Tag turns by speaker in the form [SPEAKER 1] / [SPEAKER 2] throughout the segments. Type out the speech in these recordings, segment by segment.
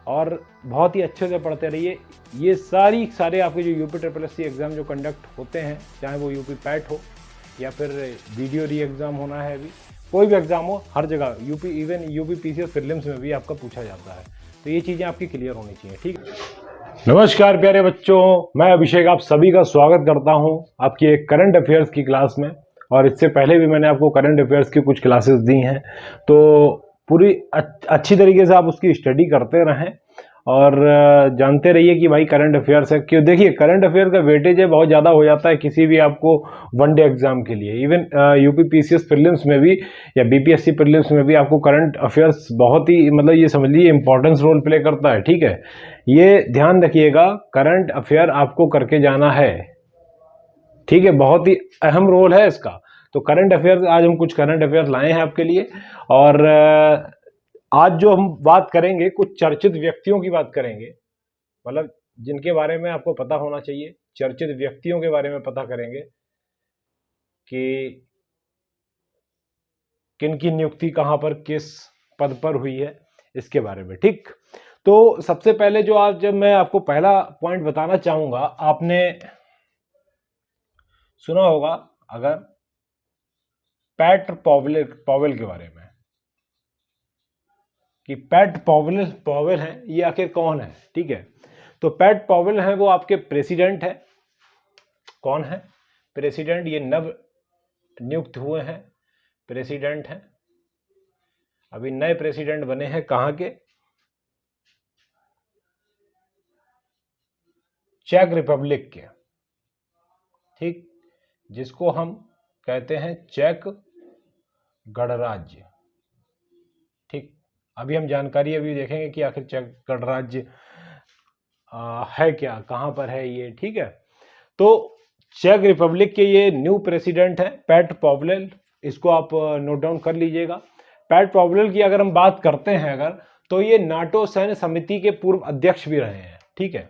[SPEAKER 1] और बहुत ही अच्छे से पढ़ते रहिए। ये सारे आपके जो UP triple S C exam जो कंडक्ट होते हैं, चाहे वो यूपी पैट हो या फिर वीडियो री एग्ज़ाम होना है, अभी कोई भी एग्ज़ाम हो, हर जगह UP, even UP PCS prelims में भी आपका पूछा जाता है। तो ये चीज़ें आपकी क्लियर होनी चाहिए, ठीक है। नमस्कार प्यारे बच्चों, मैं अभिषेक आप सभी का स्वागत करता हूं आपकी एक करंट अफेयर्स की क्लास में। और इससे पहले भी मैंने आपको करंट अफेयर्स की कुछ क्लासेस दी हैं, तो पूरी अच्छी तरीके से आप उसकी स्टडी करते रहें और जानते रहिए कि भाई करंट अफेयर्स है। क्यों, देखिए करंट अफेयर का वेटेज है बहुत ज़्यादा हो जाता है किसी भी आपको वनडे एग्जाम के लिए। इवन यूपी पीसीएस प्रीलिम्स में भी या बीपीएससी प्रीलिम्स में भी आपको करंट अफेयर्स बहुत ही, मतलब ये समझ लीजिए इंपॉर्टेंस रोल प्ले करता है, ठीक है। ये ध्यान रखिएगा, करंट अफेयर आपको करके जाना है, ठीक है, बहुत ही अहम रोल है इसका। तो करंट अफेयर्स, आज हम कुछ करंट अफेयर्स लाए हैं आपके लिए। और आज जो हम बात करेंगे, कुछ चर्चित व्यक्तियों की बात करेंगे, मतलब जिनके बारे में आपको पता होना चाहिए। चर्चित व्यक्तियों के बारे में पता करेंगे कि किन की नियुक्ति कहां पर किस पद पर हुई है, इसके बारे में, ठीक। तो सबसे पहले जो आज जब मैं आपको पहला पॉइंट बताना चाहूंगा, आपने सुना होगा अगर पैट पॉवेल के बारे में, कि पैट पॉवेल है, ये आखिर कौन है, ठीक है। तो पैट पॉवेल है, वो आपके प्रेसिडेंट है। कौन है? प्रेसिडेंट। ये नव नियुक्त हुए हैं प्रेसिडेंट हैं, अभी नए प्रेसिडेंट बने हैं। कहां के? चेक रिपब्लिक के, ठीक, जिसको हम कहते हैं चेक गणराज्य, ठीक। अभी हम जानकारी अभी देखेंगे कि आखिर चेक गणराज्य है क्या, कहां पर है ये, ठीक है। तो चेक रिपब्लिक के ये न्यू प्रेसिडेंट है पैट पॉवेल, इसको आप नोट डाउन कर लीजिएगा। पैट पॉवेल की अगर हम बात करते हैं अगर, तो ये नाटो सैन्य समिति के पूर्व अध्यक्ष भी रहे हैं, ठीक है।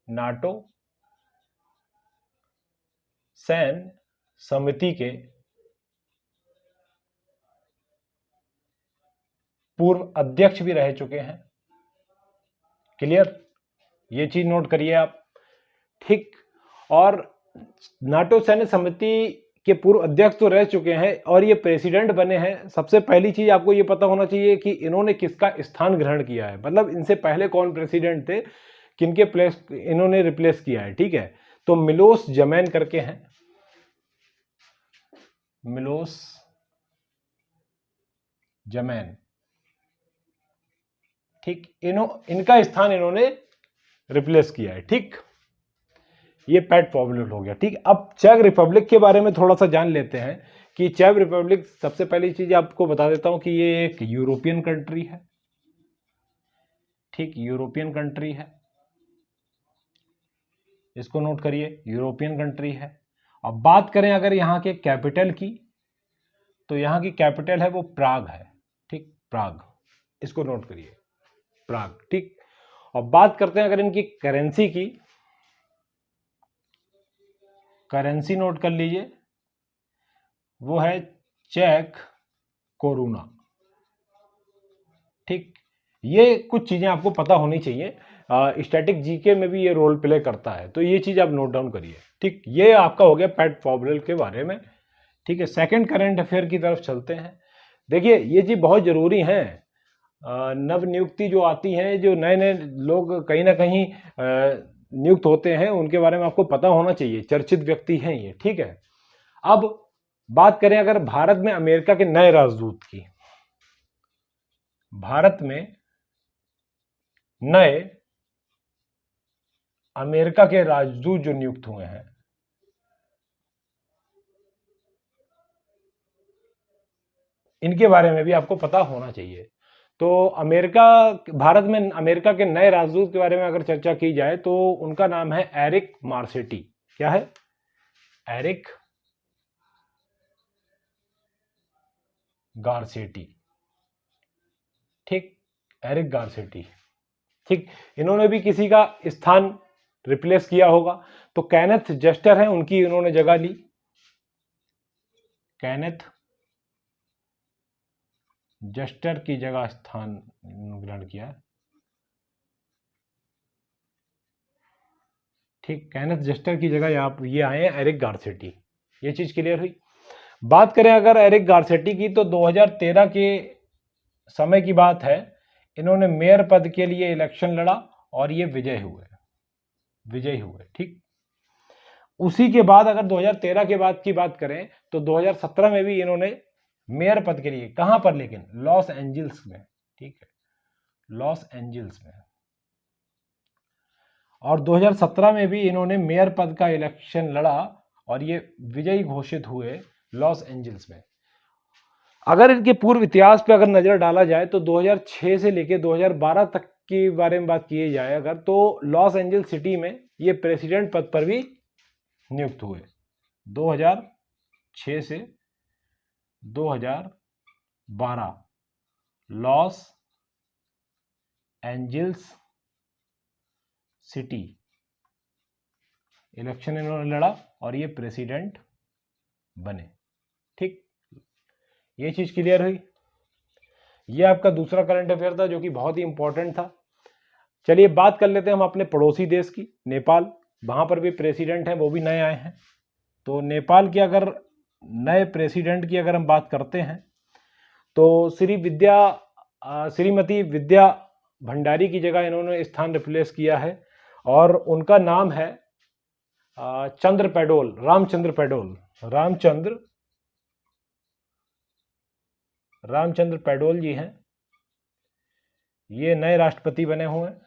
[SPEAKER 1] नाटो सैन्य समिति के पूर्व अध्यक्ष भी रह चुके हैं। क्लियर, ये चीज नोट करिए आप, ठीक। और नाटो सैन्य समिति के पूर्व अध्यक्ष तो रह चुके हैं और ये प्रेसिडेंट बने हैं। सबसे पहली चीज आपको ये पता होना चाहिए कि इन्होंने किसका स्थान ग्रहण किया है, मतलब इनसे पहले कौन प्रेसिडेंट थे, किनके प्लेस इन्होंने रिप्लेस किया है, ठीक है। तो मिलोस जमैन करके हैं, मिलोस जमैन, ठीक। इनका स्थान इन्होंने रिप्लेस किया है, ठीक। ये पैट पॉपुलर हो गया, ठीक। अब चेक रिपब्लिक के बारे में थोड़ा सा जान लेते हैं कि चेक रिपब्लिक, सबसे पहली चीज आपको बता देता हूं कि ये एक यूरोपियन कंट्री है, ठीक, यूरोपियन कंट्री है, इसको नोट करिए, यूरोपियन कंट्री है। अब बात करें अगर यहाँ के कैपिटल की, तो यहाँ की कैपिटल है वो प्राग है, ठीक, प्राग, इसको नोट करिए, प्राग, ठीक। और बात करते हैं अगर इनकी करेंसी की, करेंसी नोट कर लीजिए, वो है चेक कोरोना, ठीक। ये कुछ चीजें आपको पता होनी चाहिए, स्टैटिक जीके में भी ये रोल प्ले करता है, तो ये चीज आप नोट डाउन करिए, ठीक। ये आपका हो गया पैट पॉवेल के बारे में, ठीक है। सेकंड करंट अफेयर की तरफ चलते हैं। देखिए ये चीज बहुत जरूरी है, नव नियुक्ति जो आती है, जो नए नए लोग कहीं ना कहीं नियुक्त होते हैं, उनके बारे में आपको पता होना चाहिए, चर्चित व्यक्ति हैं ये, ठीक है। अब बात करें अगर भारत में अमेरिका के नए राजदूत की, भारत में नए अमेरिका के राजदूत जो नियुक्त हुए हैं, इनके बारे में भी आपको पता होना चाहिए। तो अमेरिका, भारत में अमेरिका के नए राजदूत के बारे में अगर चर्चा की जाए तो उनका नाम है एरिक मार्सेटी। क्या है? एरिक गारसेटी, ठीक, एरिक गारसेटी, ठीक। इन्होंने भी किसी का स्थान रिप्लेस किया होगा, तो कैनेथ जस्टर है, उनकी इन्होंने जगह ली, कैनेथ जस्टर की जगह स्थान ग्रहण किया, ठीक, केनेथ जस्टर की जगह आप ये आए हैं एरिक गारसेटी। ये चीज क्लियर हुई। बात करें अगर एरिक गारसेटी की, तो 2013 के समय की बात है, इन्होंने मेयर पद के लिए इलेक्शन लड़ा और ये विजयी हुए। ठीक, उसी के बाद अगर 2013 के बाद की बात करें तो 2017 में भी इन्होंने मेयर पद के लिए, कहां पर, लेकिन लॉस एंजल्स में, ठीक है, लॉस एंजल्स में, और 2017 में भी इन्होंने मेयर पद का इलेक्शन लड़ा और ये विजयी घोषित हुए लॉस एंजल्स में। अगर इनके पूर्व इतिहास पे अगर नजर डाला जाए तो 2006 से लेकर 2012 तक के बारे में बात की जाए अगर, तो लॉस एंजल्स सिटी में ये प्रेसिडेंट पद पर भी नियुक्त हुए। 2006 से 2012 लॉस एंजल्स सिटी इलेक्शन इन्होंने लड़ा और ये प्रेसिडेंट बने। ठीक, ये चीज क्लियर हुई। ये आपका दूसरा करंट अफेयर था जो कि बहुत ही इंपॉर्टेंट था। चलिए बात कर लेते हैं हम अपने पड़ोसी देश की, नेपाल। वहां पर भी प्रेसिडेंट हैं, वो भी नए आए हैं। तो नेपाल के अगर नए प्रेसिडेंट की अगर हम बात करते हैं तो श्रीमती विद्या भंडारी की जगह इन्होंने स्थान रिप्लेस किया है और उनका नाम है चंद्र पेडोल, रामचंद्र पेडोल, रामचंद्र पेडोल जी हैं। ये नए राष्ट्रपति बने हुए हैं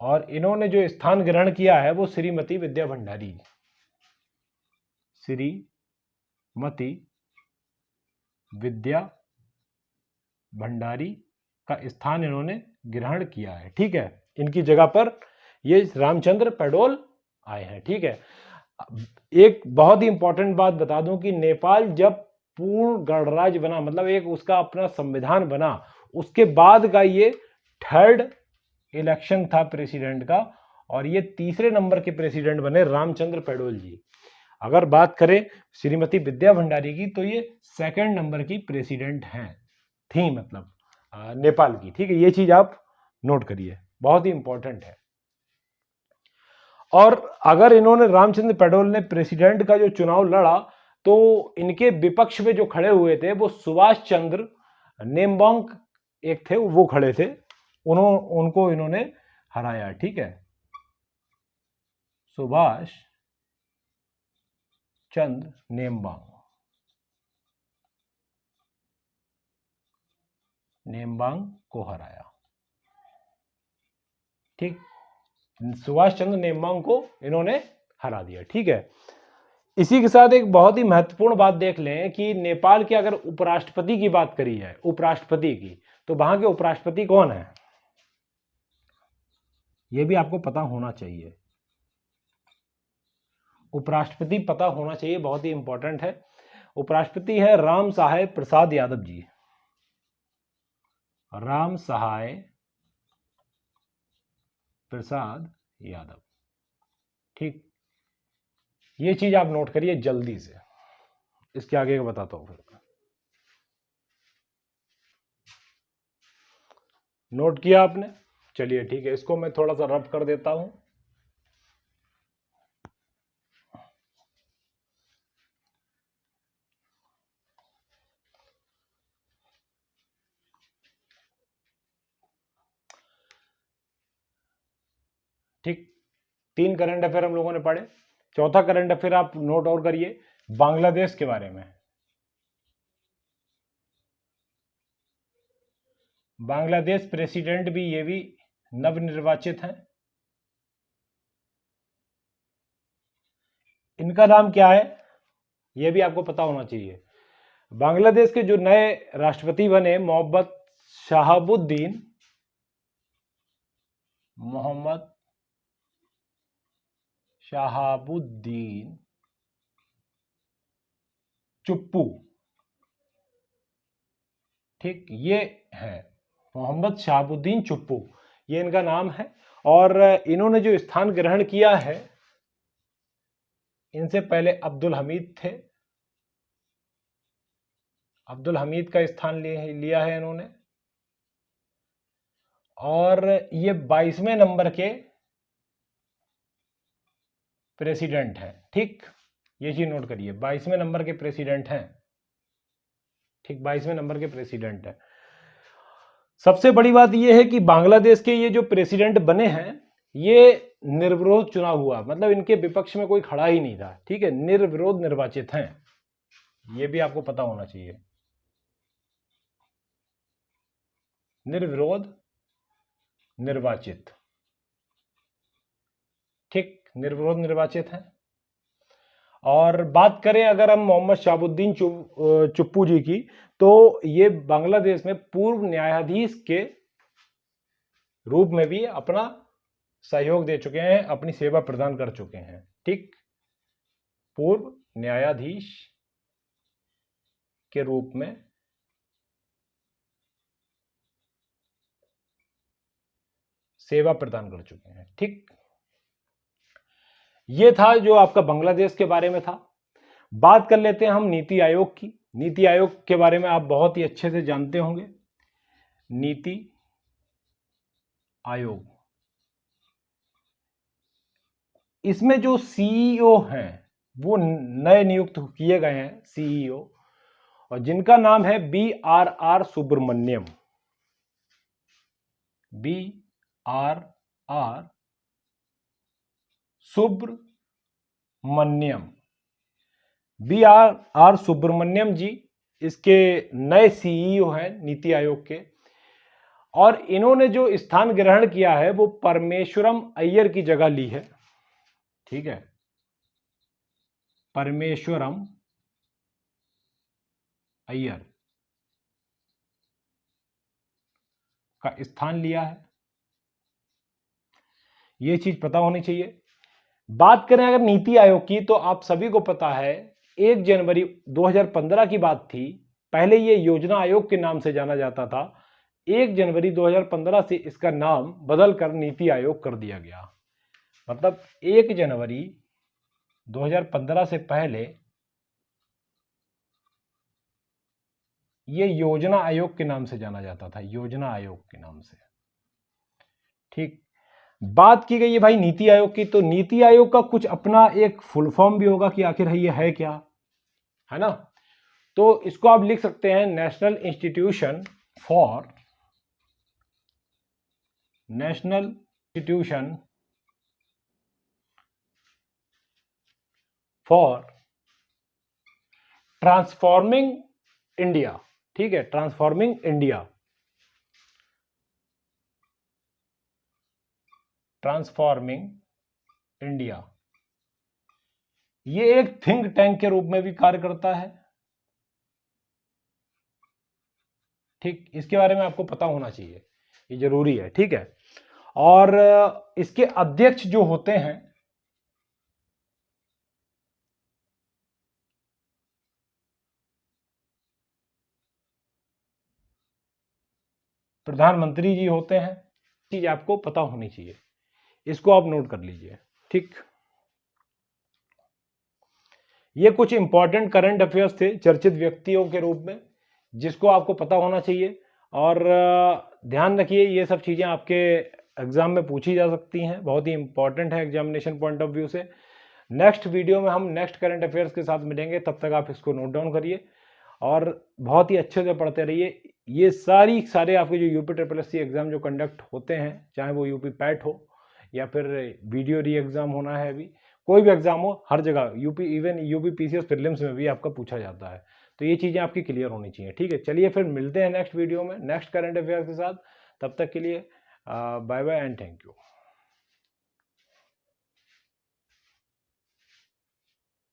[SPEAKER 1] और इन्होंने जो स्थान ग्रहण किया है वो श्रीमती विद्या भंडारी, श्रीमती विद्या भंडारी का स्थान इन्होंने ग्रहण किया है। ठीक है, इनकी जगह पर ये रामचंद्र पेडोल आए हैं। ठीक है, एक बहुत ही इंपॉर्टेंट बात बता दूं कि नेपाल जब पूर्ण गणराज्य बना, मतलब एक उसका अपना संविधान बना, उसके बाद का ये थर्ड इलेक्शन था प्रेसिडेंट का और ये तीसरे नंबर के प्रेसिडेंट बने रामचंद्र पेडोल जी। अगर बात करें श्रीमती विद्या भंडारी की तो ये सेकंड नंबर की प्रेसिडेंट हैं, थी मतलब नेपाल की। ठीक है, ये चीज आप नोट करिए, बहुत ही इंपॉर्टेंट है। और अगर इन्होंने, रामचंद्र पेडोल ने प्रेसिडेंट का जो चुनाव लड़ा तो इनके विपक्ष में जो खड़े हुए थे वो सुभाष चंद्र नेम्बांग एक थे, वो खड़े थे, उनको इन्होंने हराया। ठीक है, सुभाष चंद्र नेम्बांग को हराया। ठीक, सुभाष चंद्र नेम्बांग को इन्होंने हरा दिया। ठीक है, इसी के साथ एक बहुत ही महत्वपूर्ण बात देख लें कि नेपाल के अगर उपराष्ट्रपति की बात करी जाए, उपराष्ट्रपति की, तो वहां के उपराष्ट्रपति कौन है, यह भी आपको पता होना चाहिए। उपराष्ट्रपति पता होना चाहिए, बहुत ही इंपॉर्टेंट है। उपराष्ट्रपति है राम सहाय प्रसाद यादव जी, राम सहाय प्रसाद यादव। ठीक, ये चीज आप नोट करिए जल्दी से, इसके आगे का बताता हूं फिर। नोट किया आपने? चलिए ठीक है, इसको मैं थोड़ा सा रब कर देता हूं। ठीक, 3 करंट अफेयर हम लोगों ने पढ़े। चौथा करंट अफेयर आप नोट और करिए, बांग्लादेश के बारे में। बांग्लादेश प्रेसिडेंट भी, ये भी नवनिर्वाचित हैं। इनका नाम क्या है यह भी आपको पता होना चाहिए। बांग्लादेश के जो नए राष्ट्रपति बने मोहम्मद शहाबुद्दीन चुप्पू। ठीक, ये है मोहम्मद शहाबुद्दीन चुप्पू, ये इनका नाम है। और इन्होंने जो स्थान ग्रहण किया है, इनसे पहले अब्दुल हमीद थे, अब्दुल हमीद का स्थान लिया है इन्होंने। और ये 22वें नंबर के प्रेसिडेंट हैं। ठीक, ये चीज नोट करिए, 22वें नंबर के प्रेसिडेंट हैं। ठीक, 22वें नंबर के प्रेसिडेंट हैं। सबसे बड़ी बात यह है कि बांग्लादेश के ये जो प्रेसिडेंट बने हैं ये निर्विरोध चुनाव हुआ, मतलब इनके विपक्ष में कोई खड़ा ही नहीं था। ठीक है, निर्विरोध निर्वाचित हैं, ये भी आपको पता होना चाहिए। निर्विरोध निर्वाचित, ठीक, निर्विरोध निर्वाचित हैं। और बात करें अगर हम मोहम्मद शहाबुद्दीन चुप्पू जी की, तो ये बांग्लादेश में पूर्व न्यायाधीश के रूप में भी अपना सहयोग दे चुके हैं, अपनी सेवा प्रदान कर चुके हैं। ठीक, पूर्व न्यायाधीश के रूप में सेवा प्रदान कर चुके हैं। ठीक, ये था जो आपका बांग्लादेश के बारे में था। बात कर लेते हैं हम नीति आयोग की। नीति आयोग के बारे में आप बहुत ही अच्छे से जानते होंगे। नीति आयोग, इसमें जो सीईओ हैं वो नए नियुक्त किए गए हैं सीईओ, और जिनका नाम है BRR Subramaniam. BRR Subramaniam, BRR Subramaniam जी इसके नए सीईओ हैं नीति आयोग के। और इन्होंने जो स्थान ग्रहण किया है वो परमेश्वरम अय्यर की जगह ली है। ठीक है, परमेश्वरम अय्यर का स्थान लिया है, ये चीज पता होनी चाहिए। बात करें अगर नीति आयोग की, तो आप सभी को पता है 1 जनवरी 2015 की बात थी। पहले ये योजना आयोग के नाम से जाना जाता था। 1 जनवरी 2015 से इसका नाम बदलकर नीति आयोग कर दिया गया। मतलब 1 जनवरी 2015 से पहले ये योजना आयोग के नाम से जाना जाता था, योजना आयोग के नाम से। ठीक, बात की गई है भाई नीति आयोग की, तो नीति आयोग का कुछ अपना एक फुल फॉर्म भी होगा कि आखिर ये है क्या, है ना। तो इसको आप लिख सकते हैं national institution for transforming India. ठीक है, ट्रांसफॉर्मिंग इंडिया, ट्रांसफॉर्मिंग इंडिया। ये एक थिंक टैंक के रूप में भी कार्य करता है। ठीक, इसके बारे में आपको पता होना चाहिए, ये जरूरी है। ठीक है, और इसके अध्यक्ष जो होते हैं प्रधानमंत्री जी होते हैं। चीज आपको पता होनी चाहिए, इसको आप नोट कर लीजिए। ठीक, ये कुछ इंपॉर्टेंट करंट अफेयर्स थे चर्चित व्यक्तियों के रूप में, जिसको आपको पता होना चाहिए। और ध्यान रखिए ये सब चीज़ें आपके एग्जाम में पूछी जा सकती हैं, बहुत ही इंपॉर्टेंट है एग्जामिनेशन पॉइंट ऑफ व्यू से। नेक्स्ट वीडियो में हम नेक्स्ट करंट अफेयर्स के साथ मिलेंगे, तब तक आप इसको नोट डाउन करिए और बहुत ही अच्छे से पढ़ते रहिए। ये सारे आपके जो UPSSC एग्जाम जो कंडक्ट होते हैं, चाहे वो UP पैट हो या फिर वीडियो री एग्जाम होना है, अभी कोई भी एग्जाम हो, हर जगह इवन UP PCS प्रीलिम्स में भी आपका पूछा जाता है। तो ये चीज़ें आपकी क्लियर होनी चाहिए। ठीक है, चलिए फिर मिलते हैं नेक्स्ट वीडियो में नेक्स्ट करंट अफेयर्स के साथ। तब तक के लिए bye bye and thank you.